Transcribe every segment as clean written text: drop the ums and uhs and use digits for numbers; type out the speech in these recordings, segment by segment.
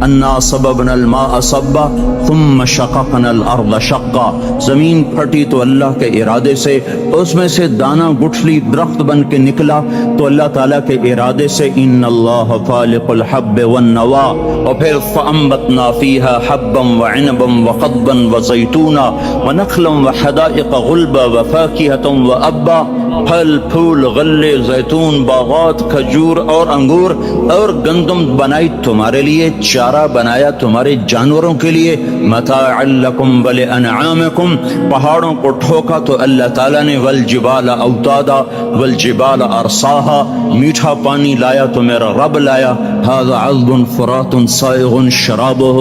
انا صببنا الماء صبا ثم شققنا الارض شقا، زمین پھٹی تو اللہ کے ارادے سے، اس میں سے دانہ گٹھلی درخت بن کے نکلا تو اللہ تعالیٰ کے ارادے سے، ان اللہ فالق الحب والنوا، اور پھر فانبتنا فیہا حبا وعنبا وقضبا وزیتونا ونخلا وحدائق غلبا وفاکہۃ وابا، پھل پھول غلے زیتون باغات کھجور اور انگور اور گندم بنائی تمہارے لیے، چارہ بنایا تمہارے جانوروں کے لیے، متاعا لکم ولانعامکم، پہاڑوں کو ٹھوکا تو اللہ تعالیٰ نے، والجبال اوتادا والجبال ارساہا، میٹھا پانی لایا تو میرا رب لایا، ھذا عذب فرات سائغ شرابہ،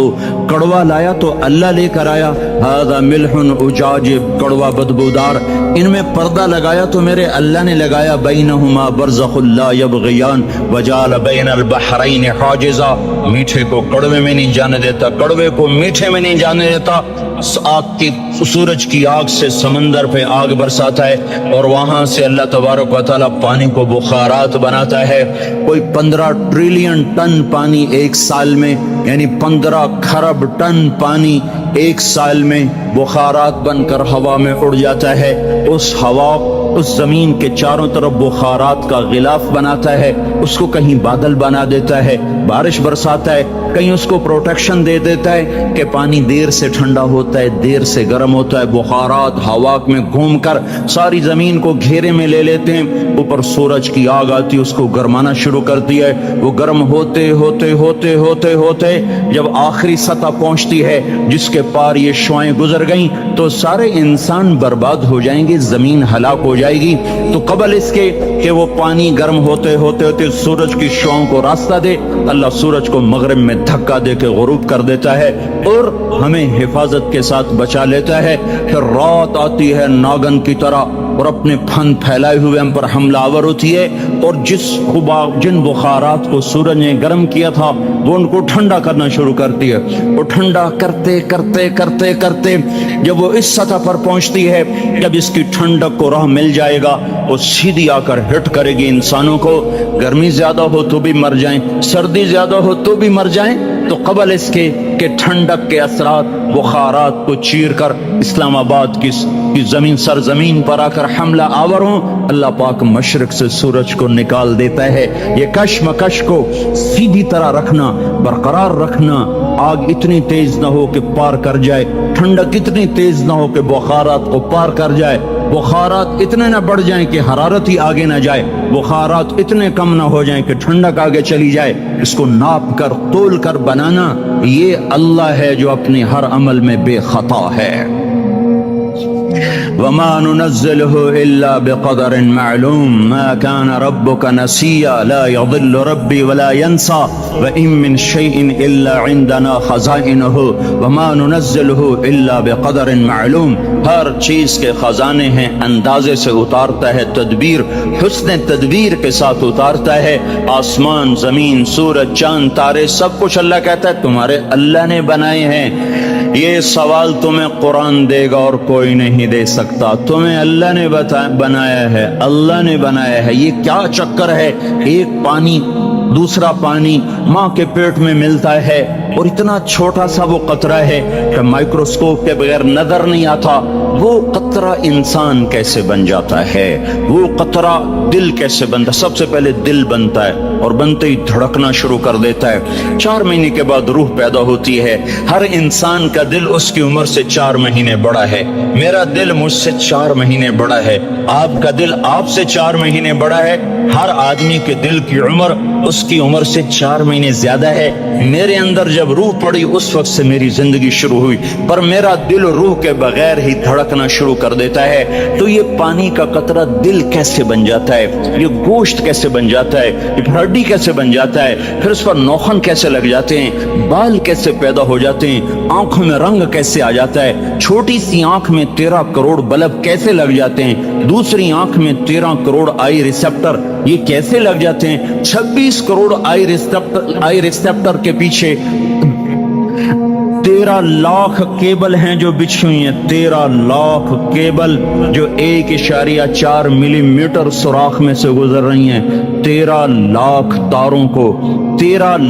کڑوا لایا تو اللہ لے کر آیا، ھذا ملح اجاج، کڑوا بدبودار، ان میں پردہ لگایا تو میرے اللہ نے لگایا، بینہما برزخ لا یبغیان وجعل بین البحرین حاجزا، میٹھے کو کڑوے میں نہیں جانے دیتا، کڑوے کو میٹھے میں نہیں جانے دیتا، آگ کی، سورج کی آگ سے سمندر پہ آگ برساتا ہے اور وہاں سے اللہ تبارک و تعالیٰ پانی کو بخارات بناتا ہے، کوئی 15 ٹریلین ٹن پانی ایک سال میں، یعنی 15 کھرب ٹن پانی ایک سال میں بخارات بن کر ہوا میں اڑ جاتا ہے، اس ہوا اس زمین کے چاروں طرف بخارات کا غلاف بناتا ہے، اس کو کہیں بادل بنا دیتا ہے، بارش برساتا ہے، کہیں اس کو پروٹیکشن دے دیتا ہے کہ پانی دیر سے ٹھنڈا ہوتا ہے، دیر سے گرم ہوتا ہے، بخارات ہوا میں گھوم کر ساری زمین کو گھیرے میں لے لیتے ہیں، اوپر سورج کی آگ آتی ہے، اس کو گرمانا شروع کرتی ہے، وہ گرم ہوتے ہوتے ہوتے ہوتے ہوتے جب آخری سطح پہنچتی ہے جس کے پار یہ شعاعیں گزر گئیں تو سارے انسان برباد ہو جائیں گے، زمین ہلاک ہو جائے گی، تو قبل اس کے کہ وہ پانی گرم ہوتے ہوتے ہوتے سورج کی شعاعوں کو راستہ دے، اللہ سورج کو مغرب میں دھکا دے کے غروب کر دیتا ہے اور ہمیں حفاظت کے ساتھ بچا لیتا ہے، پھر رات آتی ہے ناگن کی طرح اور اپنے پھن پھیلائے ہوئے ہم پر حملہ آور ہوتی ہے، اور جن بخارات کو سورج نے گرم کیا تھا وہ ان کو ٹھنڈا کرنا شروع کرتی ہے، وہ ٹھنڈا کرتے کرتے کرتے کرتے جب وہ اس سطح پر پہنچتی ہے، جب اس کی ٹھنڈک کو راہ مل جائے گا وہ سیدھی آ کر ہٹ کرے گی انسانوں کو، گرمی زیادہ ہو تو بھی مر جائیں، سردی زیادہ ہو تو بھی مر جائیں، تو قبل اس کے کہ ٹھنڈک کے اثرات بخارات کو چیر کر اسلام آباد کی زمین سرزمین پر آ کر حملہ آور ہوں، اللہ پاک مشرق سے سورج کو نکال دیتا ہے، یہ کشمکش کو سیدھی طرح رکھنا، برقرار رکھنا، آگ اتنی تیز نہ ہو کہ پار کر جائے، ٹھنڈک اتنی تیز نہ ہو کہ بخارات کو پار کر جائے، بخارات اتنے نہ بڑھ جائیں کہ حرارت ہی آگے نہ جائے، بخارات اتنے کم نہ ہو جائیں کہ ٹھنڈک آگے چلی جائے، اس کو ناپ کر تول کر بنانا یہ اللہ ہے جو اپنے ہر عمل میں بے خطا ہے۔ وما ننزله إلا بقدر معلوم ما كان ربك نسيا لا يضل ربي ولا ينسى وإن من شيء إلا عندنا خزائنه وما ننزله إلا بقدر معلوم، ہر چیز کے خزانے ہیں، اندازے سے اتارتا ہے، تدبیر حسن تدبیر کے ساتھ اتارتا ہے، آسمان زمین سورج چاند تارے سب کچھ اللہ کہتا ہے تمہارے اللہ نے بنائے ہیں، یہ سوال تمہیں قرآن دے گا اور کوئی نہیں دے سکتا، تمہیں اللہ نے بنایا ہے، اللہ نے بنایا ہے، یہ کیا چکر ہے، ایک پانی دوسرا پانی ماں کے پیٹ میں ملتا ہے اور اتنا چھوٹا سا وہ قطرہ ہے کہ مائکروسکوپ کے بغیر نظر نہیں آتا، وہ قطرہ انسان کیسے بن جاتا ہے، وہ قطرہ دل کیسے بنتا ہے، سب سے پہلے دل بنتا ہے اور بنتے ہی دھڑکنا شروع کر دیتا ہے، 4 مہینے کے بعد روح پیدا ہوتی ہے، ہر انسان کا دل اس کی عمر سے 4 مہینے بڑا ہے، میرا دل مجھ سے 4 مہینے بڑا ہے، آپ کا دل آپ سے 4 مہینے بڑا ہے، ہر آدمی کے دل کی عمر اس کی عمر سے 4 مہینے زیادہ ہے، میرے اندر جب روح پڑی اس وقت سے میری زندگی شروع ہوئی، پر میرا دل روح کے بغیر ہی دھڑکنا شروع کر دیتا ہے، تو یہ پانی کا قطرہ دل کیسے بن جاتا ہے، یہ گوشت کیسے بن جاتا ہے، یہ ہڈی کیسے بن جاتا ہے، پھر اس پر نوخن کیسے لگ جاتے ہیں، بال کیسے پیدا ہو جاتے ہیں، آنکھوں میں رنگ کیسے آ جاتا ہے، چھوٹی سی آنکھ میں 13 کروڑ بلب کیسے لگ جاتے ہیں، دوسری آنکھ میں 13 کروڑ آئی ریسپٹر یہ کیسے لگ جاتے ہیں، 26 کروڑ آئی ریسپٹر کے پیچھے 13 لاکھ کیبل ہیں جو بچھی ہوئی ہیں، 13 لاکھ کیبل جو 1.4 ملی میٹر سوراخ میں سے گزر رہی ہیں، 13 لاکھ تاروں کو 13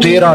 13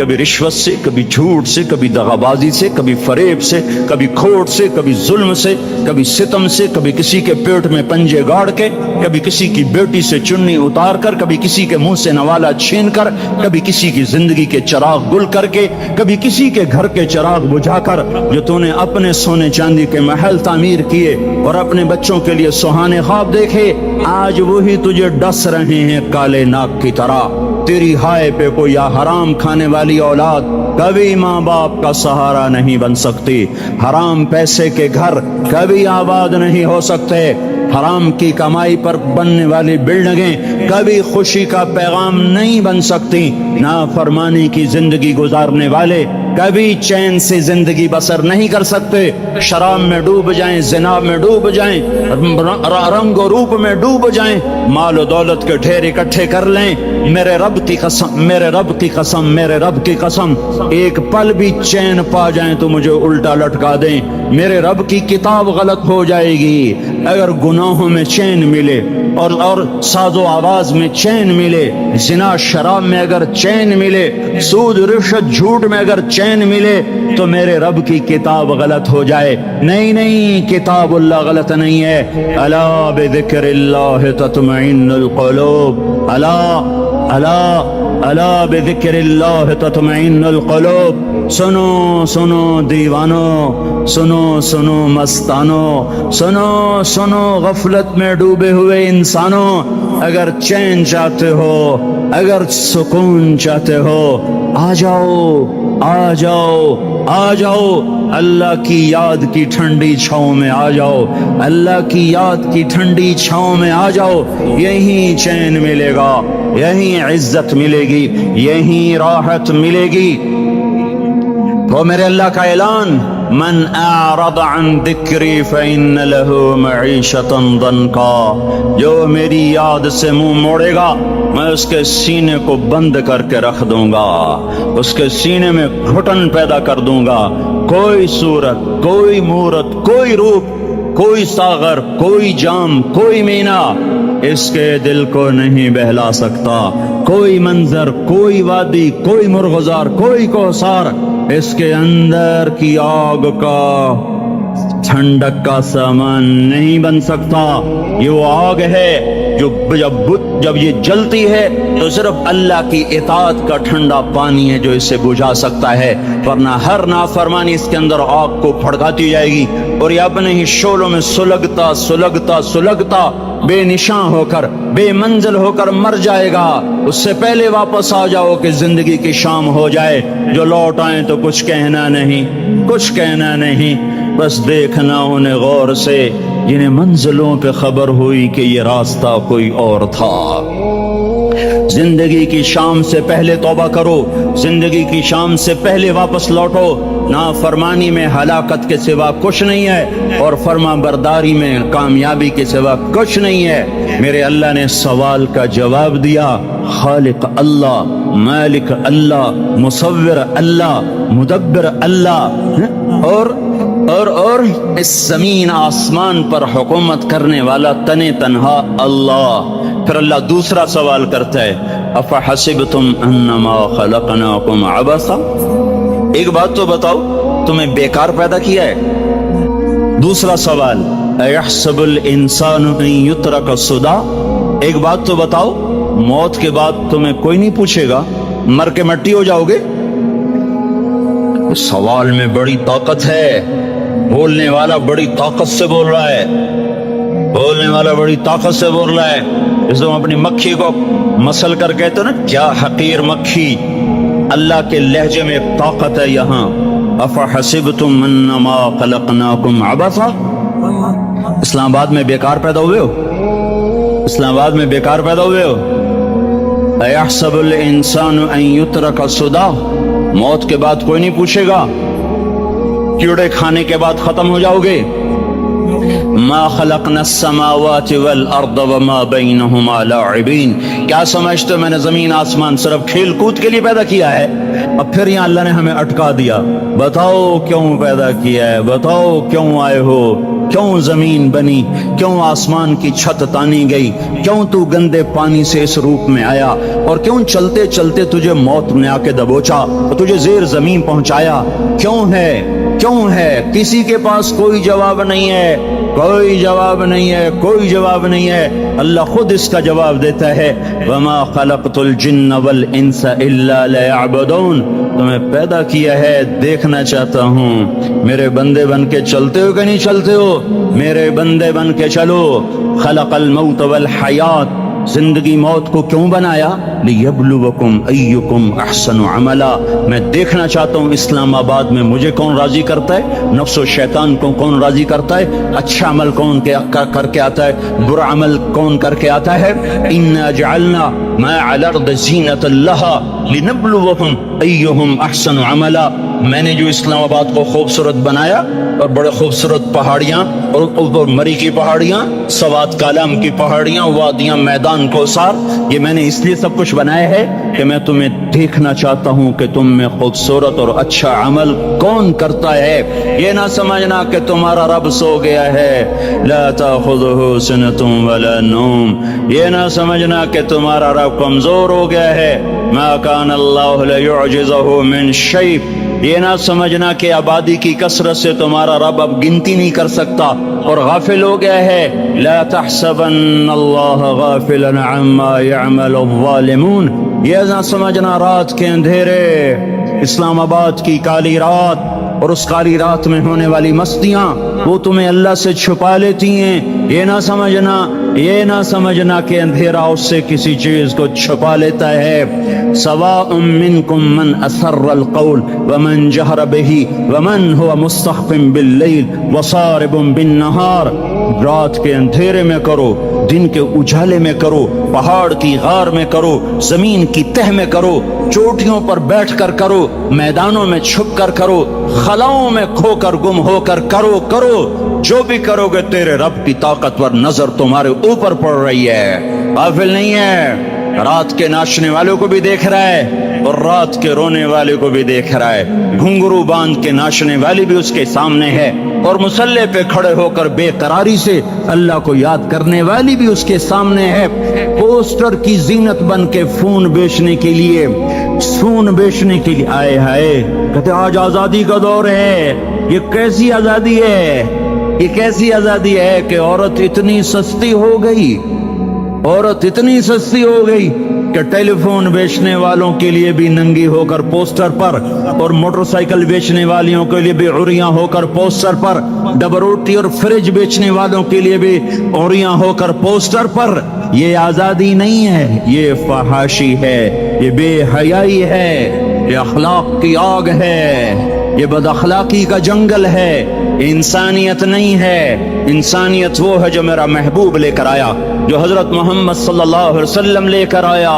کبھی رشوت سے، کبھی جھوٹ سے، کبھی دغابازی سے، کبھی فریب سے، کبھی کھوٹ سے، کبھی ظلم سے، کبھی ستم سے، کبھی کسی کے پیٹ میں پنجے گاڑ کے، کبھی کسی کی بیٹی سے چنی اتار کر، کبھی کسی کے منہ سے نوالا چھین کر، کبھی کسی کی زندگی کے چراغ گل کر کے، کبھی کسی کے گھر کے چراغ بجھا کر، جو تو نے اپنے سونے چاندی کے محل تعمیر کیے اور اپنے بچوں کے لیے سہانے خواب دیکھے، آج وہی تجھے ڈس رہے ہیں کالے ناک کی طرح۔ تیری ہائے پہ کوئی یا حرام کھانے والی اولاد کبھی ماں باپ کا سہارا نہیں بن سکتی۔ حرام پیسے کے گھر کبھی آباد نہیں ہو سکتے۔ حرام کی کمائی پر بننے والی بلڈنگیں کبھی خوشی کا پیغام نہیں بن سکتی۔ نافرمانی کی زندگی گزارنے والے کبھی چین سے زندگی بسر نہیں کر سکتے۔ شراب میں ڈوب جائیں، زنا میں ڈوب جائیں، رنگ و روپ میں ڈوب جائیں، مال و دولت کے ڈھیر اکٹھے کر لیں، میرے رب کی قسم، میرے رب کی قسم، میرے رب کی قسم، ایک پل بھی چین پا جائیں تو مجھے الٹا لٹکا دیں، میرے رب کی کتاب غلط ہو جائے گی۔ اگر گناہوں میں چین ملے اور ساز و آواز میں چین ملے، زنا شراب میں اگر چین ملے، سود رشوت جھوٹ میں اگر چین ملے، تو میرے رب کی کتاب غلط ہو جائے۔ نہیں نہیں، کتاب اللہ غلط نہیں ہے۔ الا بذکر اللہ تطمئن القلوب، الا الا الا بذکر اللہ تطمئن القلوب۔ سنو سنو دیوانو، سنو سنو مستانو، سنو سنو غفلت میں ڈوبے ہوئے انسانوں، اگر چین چاہتے ہو، اگر سکون چاہتے ہو، آ جاؤ آ جاؤ آ جاؤ، اللہ کی یاد کی ٹھنڈی چھاؤں میں آ جاؤ، اللہ کی یاد کی ٹھنڈی چھاؤں میں آ جاؤ، یہیں چین ملے گا، یہیں عزت ملے گی، یہیں راحت ملے گی۔ تو میرے اللہ کا اعلان، من اعرض عن ذکری فإن له معیشتا ضنکا، جو میری یاد سے منہ موڑے گا میں اس کے سینے کو بند کر کے رکھ دوں گا، اس کے سینے میں گھٹن پیدا کر دوں گا، کوئی صورت، کوئی مورت، کوئی روپ، کوئی ساغر، کوئی جام، کوئی مینا اس کے دل کو نہیں بہلا سکتا، کوئی منظر، کوئی وادی، کوئی مرغزار، کوئی کوثر اس کے اندر کی آگ کا ٹھنڈک کا سامان نہیں بن سکتا۔ یہ وہ آگ ہے جو جب یہ جلتی ہے تو صرف اللہ کی اطاعت کا ٹھنڈا پانی ہے جو اسے بجھا سکتا ہے، ورنہ ہر نافرمانی اس کے اندر آگ کو پھڑکاتی جائے گی اور یہ اپنے ہی شعلوں میں سلگتا سلگتا سلگتا بے نشاں ہو کر، بے منزل ہو کر مر جائے گا۔ اس سے پہلے واپس آ جاؤ کہ زندگی کی شام ہو جائے۔ جو لوٹ آئیں تو کچھ کہنا نہیں، کچھ کہنا نہیں، بس دیکھنا انہیں غور سے جنہیں منزلوں پہ خبر ہوئی کہ یہ راستہ کوئی اور تھا۔ زندگی کی شام سے پہلے توبہ کرو، زندگی کی شام سے پہلے واپس لوٹو۔ نافرمانی میں ہلاکت کے سوا کچھ نہیں ہے اور فرما برداری میں کامیابی کے سوا کچھ نہیں ہے۔ میرے اللہ نے سوال کا جواب دیا، خالق اللہ، مالک اللہ، مصور اللہ، مدبر اللہ، اور اس زمین آسمان پر حکومت کرنے والا تنے تنہا اللہ۔ پھر اللہ دوسرا سوال کرتا ہے، افحسبتم انما خلقناکم عبثا، ایک بات تو بتاؤ، تمہیں بیکار پیدا کیا ہے؟ دوسرا سوال، ایحسب الانسان ان یترک سدی، ایک بات تو بتاؤ، موت کے بعد تمہیں کوئی نہیں پوچھے گا، مر کے مٹی ہو جاؤ گے؟ سوال میں بڑی طاقت ہے، بولنے والا بڑی طاقت سے بول رہا ہے، بولنے والا بڑی طاقت سے بول رہا ہے۔ جس تم اپنی مکھی کو مسل کر کہتے ہو نا، کیا حقیر مکھی، اللہ کے لہجے میں ایک طاقت ہے یہاں۔ افحسبتم انما خلقناکم عبثا، اسلام آباد میں بیکار پیدا ہوئے ہو، اسلام آباد میں بیکار پیدا ہوئے ہو۔ ایحسب الانسان ان یترک سدی، موت کے بعد کوئی نہیں پوچھے گا، کیڑے کھانے کے بعد ختم ہو جاؤ گے۔ ما خلقنا السماوات والارض وما بینہما لاعبین، کیا سمجھتے ہو میں نے زمین آسمان صرف کھیل کود کے لیے پیدا کیا ہے؟ اب پھر یہاں اللہ نے ہمیں اٹکا دیا، بتاؤ کیوں پیدا کیا ہے، بتاؤ کیوں آئے ہو، کیوں زمین بنی، کیوں آسمان کی چھت تانی گئی، کیوں تو گندے پانی سے اس روپ میں آیا، اور کیوں چلتے چلتے تجھے موت نے آ کے دبوچا اور تجھے زیر زمین پہنچایا، کیوں ہے، کیوں ہے؟ کسی کے پاس کوئی جواب نہیں ہے، کوئی جواب نہیں ہے، کوئی جواب نہیں ہے، اللہ خود اس کا جواب دیتا ہے، وَمَا خَلَقْتُ الْجِنَّ وَالْإِنسَ إِلَّا لِيَعْبُدُونَ، تمہیں پیدا کیا ہے دیکھنا چاہتا ہوں، میرے بندے بن کے چلتے ہو کہ نہیں چلتے ہو، میرے بندے بن کے چلو۔ خلق الموت والحیات، زندگی موت کو کیوں بنایا؟ لیبلوکم ایکم احسن عملا، میں دیکھنا چاہتا ہوں اسلام آباد میں مجھے کون راضی کرتا ہے، نفس و شیطان کو کون راضی کرتا ہے، اچھا عمل کون کر کے آتا ہے، برا عمل کون کر کے آتا ہے۔ انا جعلنا ما علی الارض زینۃ لها لنبلوکم ایہم احسن عملا، میں نے جو اسلام آباد کو خوبصورت بنایا اور بڑے خوبصورت پہاڑیاں اور مری کی پہاڑیاں، سوات کالام کی پہاڑیاں، وادیاں، میدان کوثر، یہ میں نے اس لیے سب کچھ بنایا ہے کہ میں تمہیں دیکھنا چاہتا ہوں کہ تم میں خوبصورت اور اچھا عمل کون کرتا ہے۔ یہ نہ سمجھنا کہ تمہارا رب سو گیا ہے، لا تأخذہ سنۃ ولا نوم، یہ نہ سمجھنا کہ تمہارا رب کمزور ہو گیا ہے، ما کان اللہ لیعجزہ من شیء، یہ نہ سمجھنا کہ آبادی کی کثرت سے تمہارا رب اب گنتی نہیں کر سکتا اور غافل ہو گیا ہے، لا تحسبن اللہ غافلا عما يعمل الظالمون، یہ نہ سمجھنا رات کے اندھیرے، اسلام آباد کی کالی رات اور اس کالی رات میں ہونے والی مستیاں وہ تمہیں اللہ سے چھپا لیتی ہیں، یہ نہ سمجھنا، یہ نہ سمجھنا کہ اندھیرا اس سے کسی چیز کو چھپا لیتا ہے۔ سواء منکم من اسر القول ومن جہر بہ ومن هو مستخف باللیل وصارب بالنہار، رات کے اندھیرے میں کرو، دن کے اجالے میں کرو، پہاڑ کی غار میں کرو، زمین کی تہ میں کرو، چوٹیوں پر بیٹھ کر کرو، میدانوں میں چھپ کر کرو، خلاؤں میں کھو کر گم ہو کر کرو، جو بھی کرو گے تیرے رب کی طاقتور نظر تمہارے اوپر پڑ رہی ہے، غافل نہیں ہے، رات کے ناچنے والوں کو بھی دیکھ رہا ہے اور رات کے رونے والے کو بھی دیکھ رہا ہے، گھنگرو باندھ کے ناچنے والی بھی اس کے سامنے ہے اور مسلح پہ کھڑے ہو کر بے قراری سے اللہ کو یاد کرنے والی بھی اس کے سامنے ہے، پوسٹر کی زینت بن کے فون بیچنے کے لیے آئے ہائے، کہتے آج آزادی کا دور ہے، یہ کیسی آزادی ہے، یہ کیسی آزادی ہے کہ عورت اتنی سستی ہو گئی، عورت اتنی سستی ہو گئی کہ ٹیلی فون بیچنے والوں کے لیے بھی ننگی ہو کر پوسٹر پر، اور موٹر سائیکل بیچنے والیوں کے لیے بھی عریاں ہو کر پوسٹر پر، ڈبل روٹی اور فریج بیچنے والوں کے لیے بھی عریاں ہو کر پوسٹر پر۔ یہ آزادی نہیں ہے، یہ فحاشی ہے، یہ بے حیائی ہے، یہ اخلاق کی آگ ہے، یہ بد اخلاقی کا جنگل ہے، انسانیت نہیں ہے۔ انسانیت وہ ہے جو میرا محبوب لے کر آیا، جو حضرت محمد صلی اللہ علیہ وسلم لے کر آیا،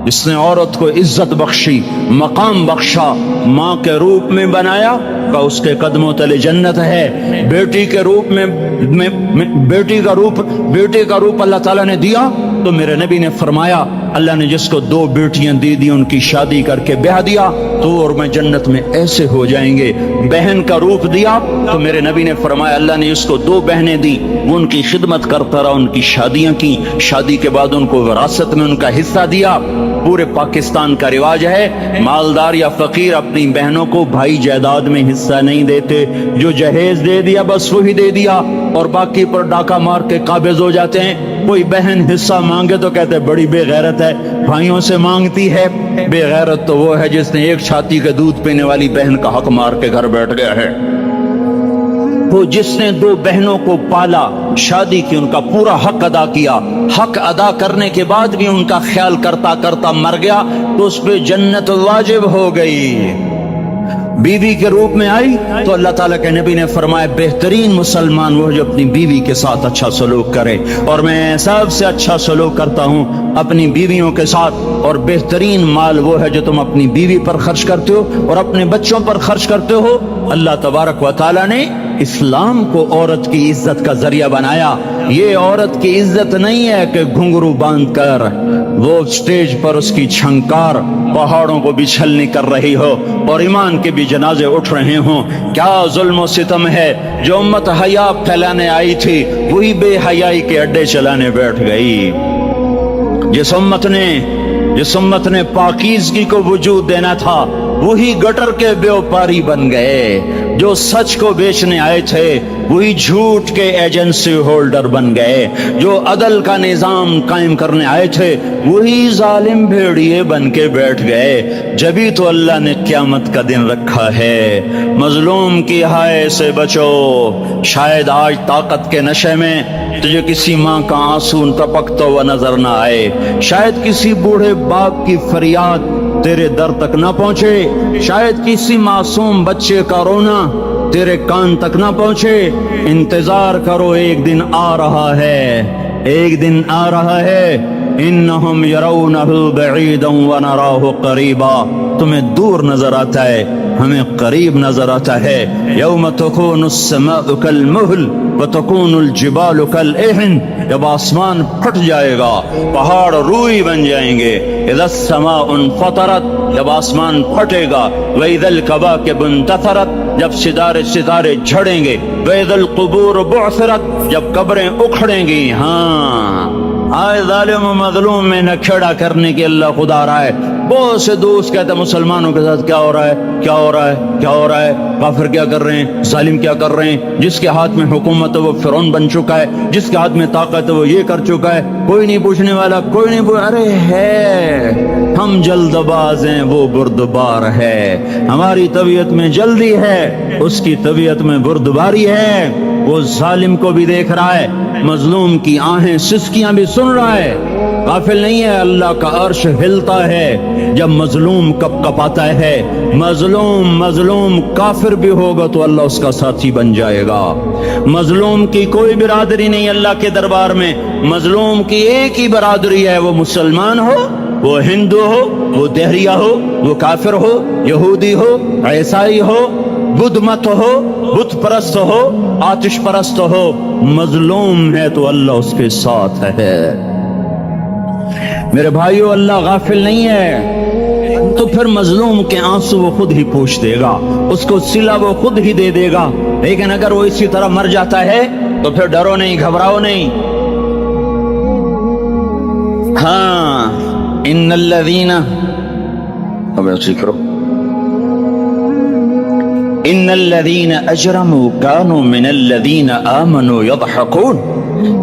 جس نے عورت کو عزت بخشی، مقام بخشا، ماں کے روپ میں بنایا کہ اس کے قدموں تلے جنت ہے، بیٹی کے روپ میں بیٹی کا روپ اللہ تعالیٰ نے دیا تو میرے نبی نے فرمایا اللہ نے جس کو 2 بیٹیاں دی ان کی شادی کر کے بیاہ دیا تو اور میں جنت میں ایسے ہو جائیں گے۔ بہن کا روپ دیا تو میرے نبی نے فرمایا اللہ نے اس کو 2 بہنیں دی، وہ ان کی خدمت کرتا رہا، ان کی شادیاں کی، شادی کے بعد ان کو وراثت میں ان کا حصہ دیا۔ پورے پاکستان کا رواج ہے مالدار یا فقیر اپنی بہنوں کو بھائی جائیداد میں حصہ نہیں دیتے، جو جہیز دے دیا بس وہی دے دیا اور باقی پر ڈاکہ مار کے قابض ہو جاتے ہیں۔ کوئی بہن حصہ مانگے تو کہتے بڑی بے غیرت ہے، بھائیوں سے مانگتی ہے۔ بے غیرت تو وہ ہے جس نے ایک چھاتی کا دودھ پینے والی بہن کا حق مار کے گھر بیٹھ گیا ہے۔ وہ جس نے 2 بہنوں کو پالا، شادی کی، ان کا پورا حق ادا کیا، حق ادا کرنے کے بعد بھی ان کا خیال کرتا کرتا مر گیا تو اس پہ جنت واجب ہو گئی۔ بیوی کے روپ میں آئی تو اللہ تعالیٰ کے نبی نے فرمایا بہترین مسلمان وہ جو اپنی بیوی کے ساتھ اچھا سلوک کرے، اور میں سب سے اچھا سلوک کرتا ہوں اپنی بیویوں کے ساتھ، اور بہترین مال وہ ہے جو تم اپنی بیوی پر خرچ کرتے ہو اور اپنے بچوں پر خرچ کرتے ہو۔ اللہ تبارک و تعالیٰ نے اسلام کو عورت کی عزت کا ذریعہ بنایا. یہ عورت کی عزت نہیں ہے کہ گھنگرو باندھ کر وہ سٹیج پر اس کی چھنکار پہاڑوں کو بھی چھلنی کر رہی ہو اور ایمان کے بھی جنازے اٹھ رہے ہوں. کیا ظلم و ستم ہے. جو امت حیا پھیلانے آئی تھی وہی بے حیائی کے اڈے چلانے بیٹھ گئی. جس امت نے پاکیزگی کو وجود دینا تھا وہی گٹر کے بیوپاری بن گئے. جو سچ کو بیچنے آئے تھے وہی جھوٹ کے ایجنسی ہولڈر بن گئے. جو عدل کا نظام قائم کرنے آئے تھے وہی ظالم بھیڑیے بن کے بیٹھ گئے. جبھی تو اللہ نے قیامت کا دن رکھا ہے. مظلوم کی ہائے سے بچو. شاید آج طاقت کے نشے میں تجھے کسی ماں کا آنسو ٹپکتا ہوا نظر نہ آئے. شاید کسی بوڑھے باپ کی فریاد تیرے در تک نہ پہنچے. شاید کسی معصوم بچے کا رونا تیرے کان تک نہ پہنچے. انتظار کرو، ایک دن آ رہا ہے، ایک دن آ رہا ہے. انہم یرونہ بعیدا ونراہ قریبا. تمہیں دور نظر آتا ہے، ہمیں قریب نظر آتا ہے. یوم تکون السماء کالمہل وتکون الجبال کالعہن. جب آسمان پھٹ جائے گا پہاڑ روئی بن جائیں گے. اذا السماء انفطرت. جب آسمان پھٹے گا. واذا الکواکب انتثرت. جب ستارے جھڑیں گے. واذا القبور بعثرت. جب قبریں اکھڑیں گی. ہاں آئے ظالم و مظلوم میں نہ کھیڑا کرنے کے اللہ خدا آ رہا ہے. بہت سے دوست کہتے ہیں مسلمانوں کے ساتھ کیا ہو رہا ہے، کیا ہو رہا ہے، کیا ہو رہا ہے. کافر کیا کر رہے ہیں، ظالم کیا کر رہے ہیں. جس کے ہاتھ میں حکومت ہے وہ فرعون بن چکا ہے، جس کے ہاتھ میں طاقت ہے وہ یہ کر چکا ہے. کوئی نہیں پوچھنے والا، کوئی نہیں ارے ہے ہم جلد باز ہیں، وہ بردبار ہے. ہماری طبیعت میں جلدی ہے، اس کی طبیعت میں بردباری ہے. وہ ظالم کو بھی دیکھ رہا ہے، مظلوم کی آہیں سسکیاں بھی سن رہا ہے. غافل نہیں ہے. اللہ کا عرش ہلتا ہے جب مظلوم کپ کپاتا ہے. مظلوم کافر بھی ہوگا تو اللہ اس کا ساتھی بن جائے گا. مظلوم کی کوئی برادری نہیں اللہ کے دربار میں. مظلوم کی ایک ہی برادری ہے، وہ مسلمان ہو، وہ ہندو ہو، وہ دہریہ ہو، وہ کافر ہو، یہودی ہو، عیسائی ہو، بدھ مت ہو، بت پرست ہو، آتش پرست ہو. مظلوم ہے تو اللہ اس کے ساتھ ہے. میرے بھائیو، اللہ غافل نہیں ہے. تو پھر مظلوم کے آنسو وہ خود ہی پوچھ دے گا، اس کو صلہ وہ خود ہی دے دے گا. لیکن اگر وہ اسی طرح مر جاتا ہے تو پھر ڈرو نہیں، گھبراؤ نہیں. ہاں ان الذین ان الذین اجرموا كانوا من الذین آمنوا يضحكون.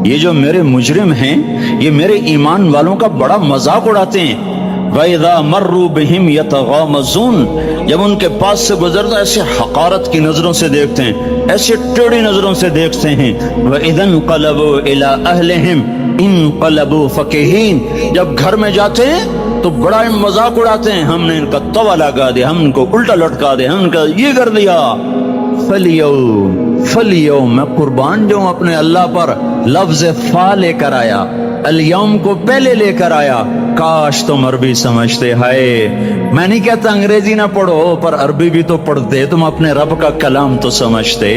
یہ جو میرے مجرم ہیں یہ میرے ایمان والوں کا بڑا مذاق اڑاتے ہیں. وَإِذَا مَرُّوا بِهِمْ يَتَغَامَزُونَ. جب ان کے پاس سے گزرتا ایسے حقارت کی نظروں سے دیکھتے ہیں، ایسے ٹیڑھی نظروں سے دیکھتے ہیں. وَإِذَا انقلبوا إِلَىٰ أَهْلِهِمْ انقلبوا فَكِهِينَ. جب گھر میں جاتے ہیں تو بڑا مذاق اڑاتے ہیں، ہم نے ان کا توا لگا دیا، ہم ان کو الٹا لٹکا دیا، ہم ان کا یہ کر دیا. فَالْيَوْمَ میں قربان جاؤں اپنے اللہ پر. لفظ فا لے کر آیا، الیوم کو پہلے لے کر آیا. کاش تم عربی سمجھتے. ہائے میں نہیں کہتا انگریزی نہ پڑھو، پر عربی بھی تو پڑھتے، تم اپنے رب کا کلام تو سمجھتے.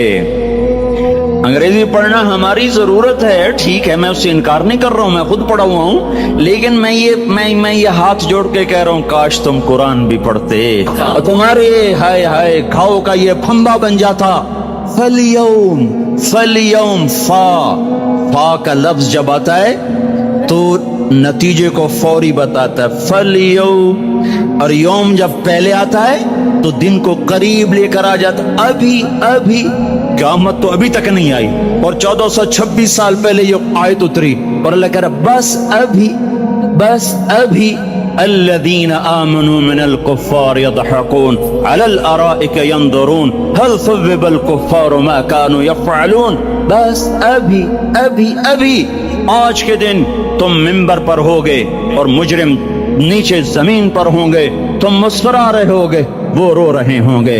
انگریزی پڑھنا ہماری ضرورت ہے، ٹھیک ہے، میں اس سے انکار نہیں کر رہا ہوں، میں خود پڑھا ہوا ہوں. لیکن میں یہ ہاتھ جوڑ کے کہہ رہا ہوں کاش تم قرآن بھی پڑھتے اور تمہارے ہائے گھاؤ کا یہ پھندا بن جاتا. فَالْيَوْمَ فا کا لفظ جب آتا ہے تو نتیجے کو فوری بتاتا ہے. فَالْيَوْمَ اور یوم جب پہلے آتا ہے تو دن کو قریب لے کر آ جاتا. ابھی قیامت تو ابھی تک نہیں آئی اور 1426 سال پہلے یہ آیت اتری اور اللہ کہہ رہا بس ابھی الذين آمنوا من الكفار يضحكون على الارائك ينظرون هل ثوب الكفار ما كانوا يفعلون. بس ابھی آج کے دن تم منبر پر ہوگے اور مجرم نیچے زمین پر ہوں گے. تم مسکرا رہے ہوگے، وہ رو رہے ہوں گے.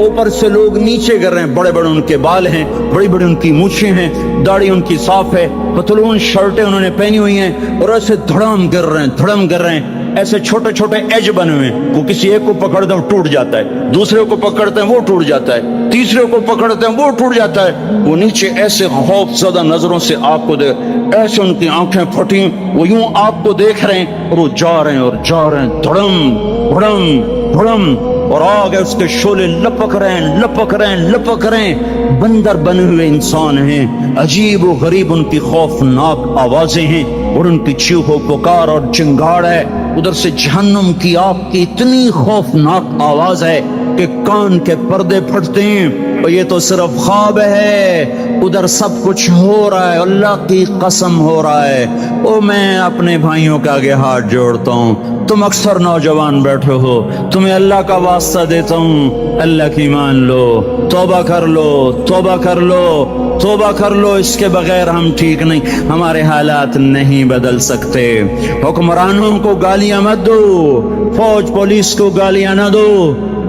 اوپر سے لوگ نیچے گر رہے ہیں, بڑے بڑے ان کے بال ہیں, بڑی بڑی ان کی مونچھیں ہیں, داڑھی ان کی صاف ہے, پتلون شرٹیں انہوں نے پہنی ہوئی ہیں, اور ایسے دھڑام گر رہے ہیں, دھڑم گر رہے ہیں. ایسے چھوٹے چھوٹے ایج بنے ہوئے ہیں, وہ کسی ایک کو پکڑتے ہیں وہ ٹوٹ جاتا ہے, دوسرے کو پکڑتے ہیں وہ ٹوٹ جاتا ہے, تیسرے کو پکڑتے ہیں وہ ٹوٹ جاتا ہے. وہ نیچے ایسے خوف زدہ نظروں سے آپ کو دیکھ, ایسے ان کی آنکھیں پھٹی, وہ یوں آپ کو دیکھ رہے ہیں, اور وہ جا رہے ہیں اور جا رہے ہیں, دھڑم دھڑم دھڑم, اور آگے اس کے شعلے لپک رہے ہیں, لپک رہے ہیں, لپک رہے ہیں. بندر بنے ہوئے انسان ہیں, عجیب و غریب ان کی خوفناک آوازیں ہیں, اور ان کی چیخ و پکار اور چنگاڑ ہے. ادھر سے جہنم کی آگ کی اتنی خوفناک آواز ہے کہ کان کے پردے پھٹتے ہیں, اور یہ تو صرف خواب ہے, ادھر سب کچھ ہو رہا ہے, اللہ کی قسم ہو رہا ہے. او میں اپنے بھائیوں کے آگے ہاتھ جوڑتا ہوں, تم اکثر نوجوان بیٹھے ہو, تمہیں اللہ کا واسطہ دیتا ہوں, اللہ کی مان لو, توبہ کر لو, توبہ کر لو, توبہ کر لو. اس کے بغیر ہم ٹھیک نہیں, ہمارے حالات نہیں بدل سکتے. حکمرانوں کو گالیاں مت دو, فوج پولیس کو گالیاں نہ دو,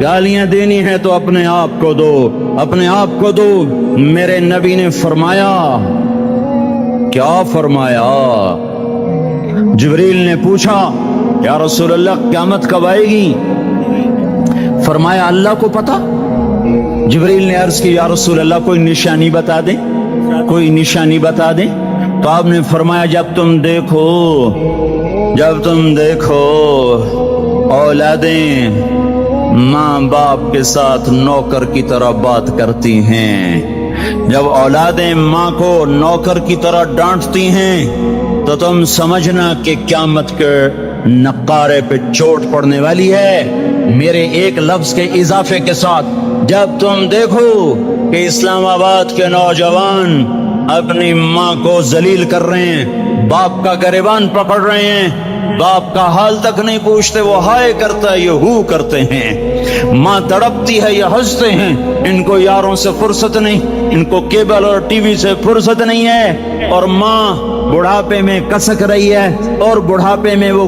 گالیاں دینی ہے تو اپنے آپ کو دو, اپنے آپ کو دو. میرے نبی نے فرمایا, کیا فرمایا؟ جبریل نے پوچھا یا رسول اللہ قیامت کب آئے گی؟ فرمایا اللہ کو پتا. جبریل نے عرض کی یا رسول اللہ کوئی نشانی بتا دیں, کوئی نشانی بتا دیں. تو آپ نے فرمایا جب تم دیکھو اولادیں ماں باپ کے ساتھ نوکر کی طرح بات کرتی ہیں, جب اولادیں ماں کو نوکر کی طرح ڈانٹتی ہیں, تو تم سمجھنا کہ قیامت کے نقارے پہ چوٹ پڑنے والی ہے. میرے ایک لفظ کے اضافے کے ساتھ, جب تم دیکھو کہ اسلام آباد کے نوجوان اپنی ماں کو ذلیل کر رہے ہیں, باپ کا گریبان پکڑ رہے ہیں, باپ کا حال تک نہیں پوچھتے, وہ ہائے کرتا ہے یہ ہو کرتے ہیں, ماں تڑپتی ہے یہ ہنستے ہیں, ان کو یاروں سے فرصت نہیں, ان کو کیبل اور ٹی وی سے فرصت نہیں ہے, اور ماں بڑھاپے میں کسک رہی ہے, اور بڑھاپے میں وہ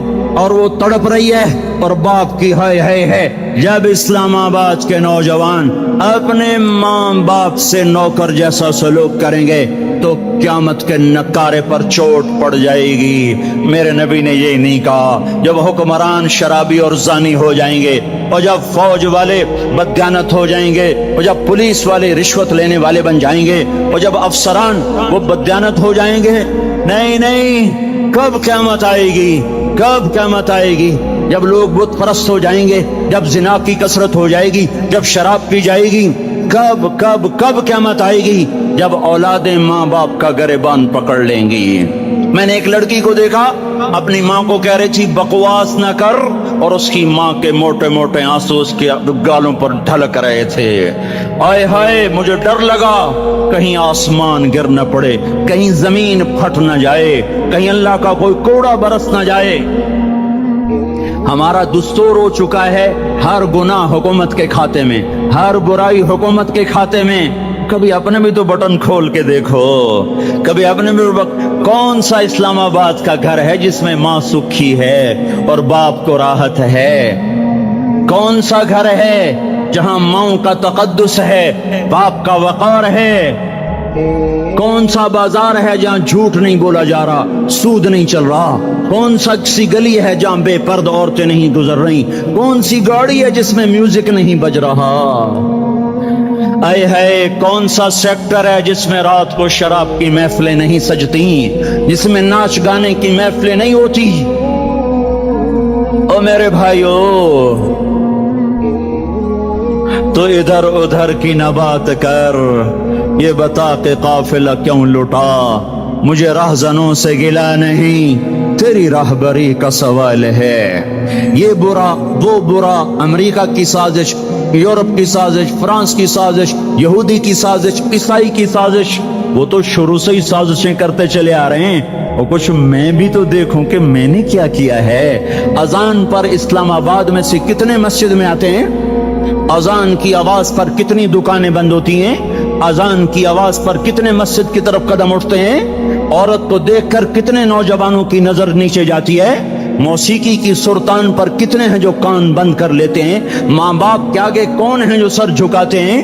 تڑپ رہی ہے, اور باپ کی ہائے ہائے ہے. جب اسلام آباد کے نوجوان اپنے ماں باپ سے نوکر جیسا سلوک کریں گے تو قیامت کے نکارے پر چوٹ پڑ جائے گی. میرے نبی نے یہ نہیں کہا جب حکمران شرابی اور زانی ہو جائیں گے, اور جب فوج والے بددیانت ہو جائیں گے, اور جب پولیس والے رشوت لینے والے بن جائیں گے, اور جب افسران وہ بددیانت ہو جائیں گے. نہیں نہیں, کب قیامت آئے گی, کب قیامت آئے گی؟ جب لوگ بت پرست ہو جائیں گے, جب زنا کی کثرت ہو جائے گی, جب شراب پی جائے گی. کب کب کب قیامت آئے گی؟ جب اولادیں ماں باپ کا گریبان پکڑ لیں گی. میں نے ایک لڑکی کو دیکھا اپنی ماں کو کہہ رہی تھی بکواس نہ کر, اور اس کی ماں کے موٹے موٹے آنسو اس کے گالوں پر ڈھلک رہے تھے. آئے ہائے, مجھے ڈر لگا کہیں آسمان گر نہ پڑے, کہیں زمین پھٹ نہ جائے, کہیں اللہ کا کوئی کوڑا برس نہ جائے. ہمارا دستور ہو چکا ہے ہر گناہ حکومت کے کھاتے میں, ہر برائی حکومت کے کھاتے میں. کبھی اپنے بھی تو بٹن کھول کے دیکھو, کبھی اپنے بھی. کون سا اسلام آباد کا گھر ہے جس میں ماں سکھی ہے اور باپ کو راحت ہے؟ کون سا گھر ہے جہاں ماں کا تقدس ہے, باپ کا وقار ہے؟ کون سا بازار ہے جہاں جھوٹ نہیں بولا جا رہا, سود نہیں چل رہا؟ کون سا سی گلی ہے جہاں بے پرد عورتیں نہیں گزر رہی؟ کون سی گاڑی ہے جس میں میوزک نہیں بج رہا؟ اے ہے, کون سا سیکٹر ہے جس میں رات کو شراب کی محفلیں نہیں سجتی, جس میں ناچ گانے کی محفلیں نہیں ہوتی؟ او میرے بھائیو, تو ادھر ادھر کی نہ بات کر, یہ بتا کہ قافلہ کیوں لٹا. مجھے راہزنوں سے گلا نہیں, تیری راہبری کا سوال ہے. یہ برا وہ برا, امریکہ کی سازش, یورپ کی سازش, فرانس کی سازش, یہودی کی سازش, عیسائی کی سازش, وہ تو شروع سے ہی سازشیں کرتے چلے آ رہے ہیں. اور کچھ میں بھی تو دیکھوں کہ میں نے کیا کیا ہے. اذان پر اسلام آباد میں سے کتنے مسجد میں آتے ہیں, اذان کی آواز پر کتنی دکانیں بند ہوتی ہیں, اذان کی آواز پر کتنے مسجد کی طرف قدم اٹھتے ہیں, عورت کو دیکھ کر کتنے نوجوانوں کی نظر نیچے جاتی ہے. موسیقی کی سرطان پر کتنے ہیں جو کان بند کر لیتے ہیں؟ ماں باپ کے آگے کون ہیں جو سر جھکاتے ہیں؟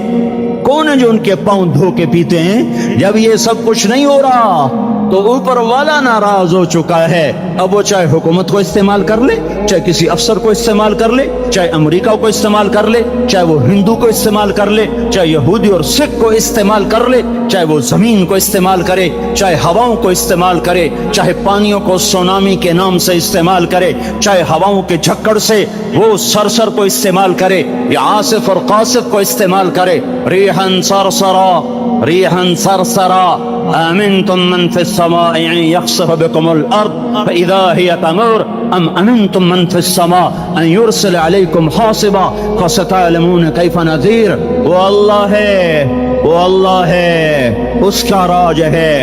کون ہے جو ان کے پاؤں دھو کے پیتے ہیں؟ جب یہ سب کچھ نہیں ہو رہا تو اوپر والا ناراض ہو چکا ہے۔ اب وہ چاہے حکومت کو استعمال کر لے، چاہے کسی افسر کو استعمال کر لے، چاہے امریکہ کو استعمال کر لے، چاہے وہ ہندو کو استعمال کر لے، چاہے یہودی اور سکھ کو استعمال کر لے، چاہے وہ زمین کو استعمال کرے، چاہے ہواؤں کو استعمال کرے، چاہے پانیوں کو سونامی کے نام سے استعمال کرے، چاہے ہواؤں کے جھکڑ سے وہ سرسر کو استعمال کرے یا آصف اور قاصف کو استعمال کرے، ریحن سرسرا ریحن سرسرا آمنتم من في السماء ان يخسف بكم الارض فاذا هي تمور ام امنتم من في السماء ان يرسل عليكم حاصبا فستعلمون كيف نذير۔ وہ اللہ ہے، وہ اللہ ہے، اس کا راج ہے،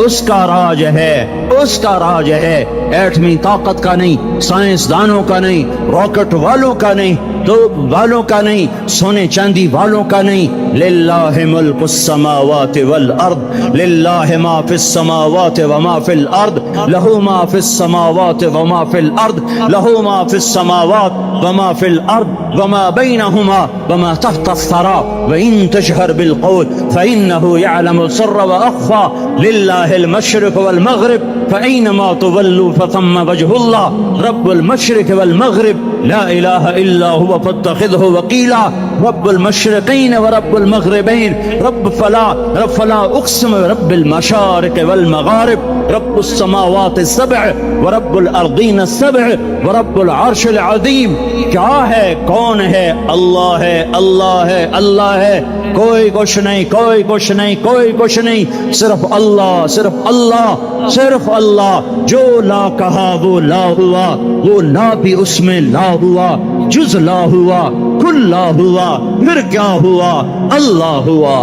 اس کا راج ہے، اس کا راج ہے، ایٹمی طاقت کا نہیں، سائنسدانوں کا نہیں، راکٹ والوں کا نہیں، توپ والوں کا نہیں، سونے چاندی والوں کا نہیں۔ للہ ملک السماوات والارض للہ ما فی السماوات وما فی الارض لہ ما فی السماوات وما فی الارض لہ ما فی السماوات وما فی الارض وما بینہما وما تحت الثرى وإن تجهر بالقول فإنه يعلم السر وأخفى لله المشرق والمغرب فأينما تولوا فثم وجه الله رب المشرق والمغرب لا إله إلا هو فاتخذه وكيلا رب المشرقين ورب المغربين رب فلا أقسم برب المشارق والمغارب رب السماوات السبع ورب الأرضين السبع ورب العرش العظيم۔ کیا ہے؟ کون ہے؟ اللہ ہے، اللہ ہے، اللہ ہے، کوئی کچھ نہیں، کوئی کچھ نہیں، کوئی کچھ نہیں، صرف اللہ، صرف اللہ، صرف اللہ۔ جو لا کہا وہ لا ہوا، وہ لا بھی اس میں لا ہوا، جز لا ہوا، کل لا ہوا، پھر کیا ہوا؟ اللہ ہوا۔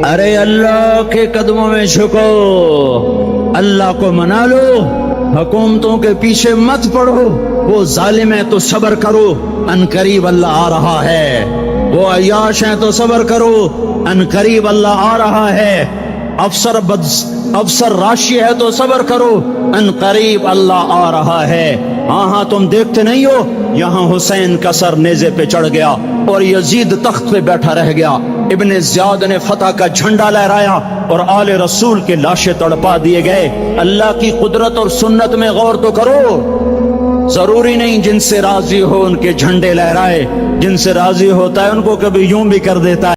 ارے اللہ کے قدموں میں جھکو، اللہ کو منا لو، حکومتوں کے پیچھے مت پڑو، وہ ظالم ہے تو صبر کرو، ان قریب اللہ آ رہا ہے، وہ عیاش ہیں تو صبر کرو، ان قریب اللہ آ رہا ہے، افسر راشی ہے تو صبر کرو، ان قریب اللہ آ رہا ہے۔ ہاں تم دیکھتے نہیں ہو، یہاں حسین کا سر نیزے پہ چڑھ گیا اور یزید تخت پہ بیٹھا رہ گیا، ابن زیاد نے فتح کا جھنڈا لہرایا اور آل رسول کے لاشیں تڑپا دیے گئے۔ اللہ کی قدرت اور سنت میں غور تو کرو، ضروری نہیں جن سے راضی ہو ان کے جھنڈے لہرائے، جن سے راضی ہوتا ہے ان کو کبھی یوں بھی کر دیتا ہے۔